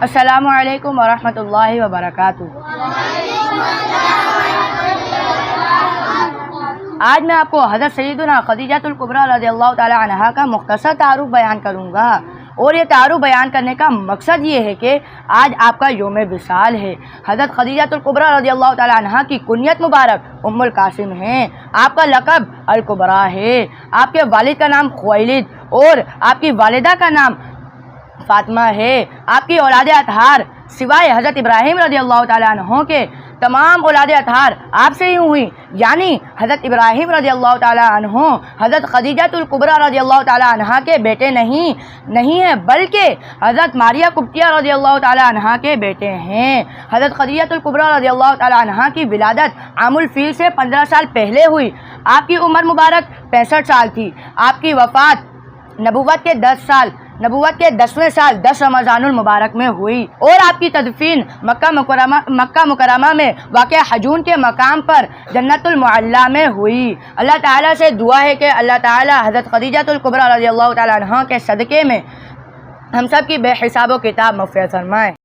السلام علیکم ورحمۃ اللہ وبرکاتہ۔ آج میں آپ کو حضرت سیدنا خدیجہ الکبریٰ رضی اللہ تعالی عنہا کا مختصر تعارف بیان کروں گا، اور یہ تعارف بیان کرنے کا مقصد یہ ہے کہ آج آپ کا یوم وصال ہے۔ حضرت خدیجہ الکبریٰ رضی اللہ تعالی عنہا کی کنیت مبارک ام القاسم ہے، آپ کا لقب الکبریٰ ہے، آپ کے والد کا نام خویلد اور آپ کی والدہ کا نام فاطمہ ہے۔ آپ کی اولاد اطہار سوائے حضرت ابراہیم رضی اللہ تعالیٰ عنہ کے تمام اولاد اطہار آپ سے ہی ہوئی، یعنی حضرت ابراہیم رضی اللہ تعالیٰ عنہ حضرت خدیجہ الکبریٰ رضی اللہ تعالیٰ عنہ کے بیٹے نہیں ہیں، بلکہ حضرت ماریہ قبطیہ رضی اللہ تعالیٰ عنہ کے بیٹے ہیں۔ حضرت خدیجہ الکبریٰ رضی اللہ تعالیٰ عنہ کی ولادت عام الفیل سے 15 سال پہلے ہوئی۔ آپ کی عمر مبارک 65 سال تھی۔ آپ کی وفات نبوت کے 10ویں سال 10 رمضان المبارک میں ہوئی، اور آپ کی تدفین مکہ مکرمہ میں واقع حجون کے مقام پر جنت المعلیٰ میں ہوئی۔ اللہ تعالیٰ سے دعا ہے کہ اللہ تعالیٰ حضرت خدیجہ الکبریٰ رضی اللہ تعالیٰ عنہ کے صدقے میں ہم سب کی بے حساب و کتاب مغفرت فرمائے۔